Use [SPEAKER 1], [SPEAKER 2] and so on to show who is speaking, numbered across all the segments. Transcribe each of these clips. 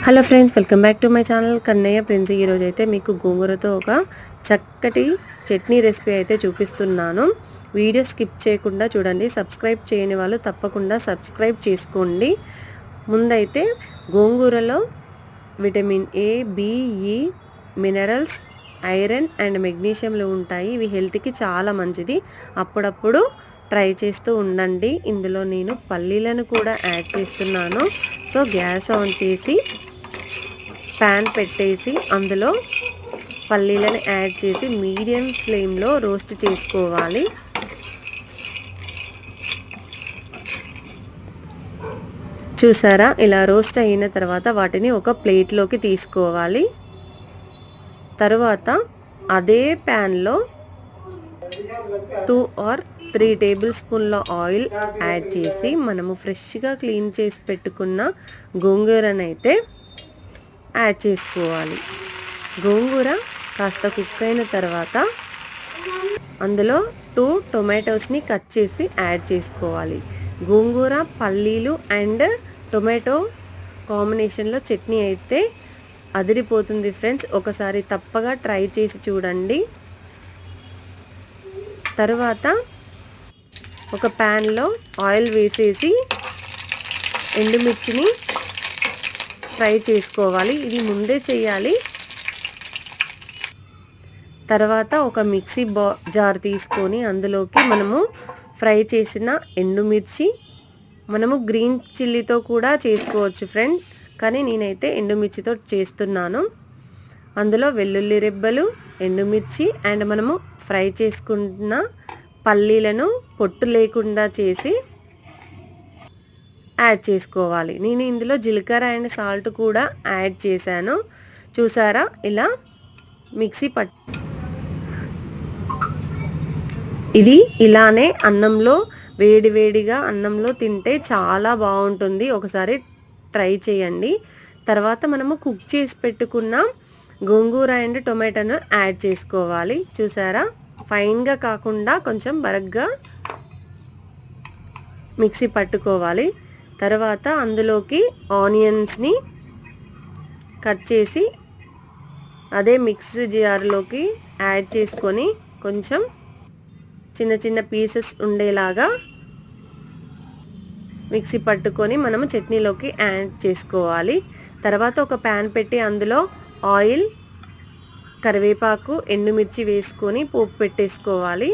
[SPEAKER 1] Hello friends, welcome back to my channel Kannayya prince. ఈరోజు అయితే మీకు గోంగూరతో ఒక చక్కటి చట్నీ రెసిపీ అయితే చూపిస్తున్నాను. వీడియో స్కిప్ చేయకుండా చూడండి. సబ్స్క్రైబ్ చేయని వాళ్ళు తప్పకుండా సబ్స్క్రైబ్ చేసుకోండి. ముందైతే గోంగూరలో విటమిన్ ఏ, బి, ఈ, మినరల్స్, ఐరన్ అండ్ మెగ్నీషియంలు ఉంటాయి. ఇవి హెల్త్కి చాలా మంచిది. అప్పుడప్పుడు ట్రై చేస్తూ ఉండండి. ఇందులో నేను పల్లీలను కూడా యాడ్ చేస్తున్నాను. సో గ్యాస్ ఆన్ చేసి ప్యాన్ పెట్టేసి అందులో పల్లీలను యాడ్ చేసి మీడియం ఫ్లేమ్లో రోస్ట్ చేసుకోవాలి. చూసారా, ఇలా రోస్ట్ అయిన తర్వాత వాటిని ఒక ప్లేట్లోకి తీసుకోవాలి. తర్వాత అదే ప్యాన్లో 2 or 3 టేబుల్ స్పూన్ల ఆయిల్ యాడ్ చేసి మనము ఫ్రెష్గా క్లీన్ చేసి పెట్టుకున్న గోంగూరనైతే యాడ్ చేసుకోవాలి. గోంగూర కాస్త కుక్ అయిన తర్వాత అందులో 2 టొమాటోస్ని కట్ చేసి యాడ్ చేసుకోవాలి. గోంగూర, పల్లీలు అండ్ టొమాటో కాంబినేషన్లో చట్నీ అయితే అదిరిపోతుంది ఫ్రెండ్స్. ఒకసారి తప్పగా ట్రై చేసి చూడండి. తర్వాత ఒక ప్యాన్లో ఆయిల్ వేసేసి ఎండుమిర్చిని ఫ్రై చేసుకోవాలి. ఇది ముందే చేయాలి. తర్వాత ఒక మిక్సీ జార్ తీసుకొని అందులోకి మనము ఫ్రై చేసిన ఎండుమిర్చి, మనము గ్రీన్ చిల్లీతో కూడా చేసుకోవచ్చు ఫ్రెండ్, కానీ నేనైతే ఎండుమిర్చితో చేస్తున్నాను. అందులో వెల్లుల్లి రెబ్బలు, ఎండుమిర్చి అండ్ మనము ఫ్రై చేసుకున్న పల్లీలను పొట్టు లేకుండా చేసి యాడ్ చేసుకోవాలి. నేను ఇందులో జీలకర్ర అండ్ సాల్ట్ కూడా యాడ్ చేశాను. చూసారా, ఇలా మిక్సీ ఇది ఇలానే అన్నంలో వేడివేడిగా అన్నంలో తింటే చాలా బాగుంటుంది. ఒకసారి ట్రై చేయండి. తర్వాత మనము కుక్ చేసి పెట్టుకున్న గోంగూర అండ్ టొమాటోను యాడ్ చేసుకోవాలి. చూసారా, ఫైన్గా కాకుండా కొంచెం బరగ్గా మిక్సీ పట్టుకోవాలి. తర్వాత అందులోకి ఆనియన్స్ని కట్ చేసి అదే మిక్సీ జార్లోకి యాడ్ చేసుకొని కొంచెం చిన్న చిన్న పీసెస్ ఉండేలాగా మిక్సీ పట్టుకొని మనము చట్నీలోకి యాడ్ చేసుకోవాలి. తర్వాత ఒక ప్యాన్ పెట్టి అందులో ఆయిల్, కరివేపాకు, ఎండుమిర్చి వేసుకొని పోపు పెట్టేసుకోవాలి.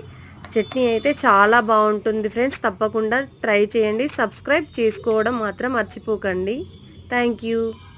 [SPEAKER 1] చట్నీ అయితే చాలా బాగుంటుంది ఫ్రెండ్స్. తప్పకుండా ట్రై చేయండి. సబ్స్క్రైబ్ చేసుకోవడం మాత్రం మర్చిపోకండి. Thank you.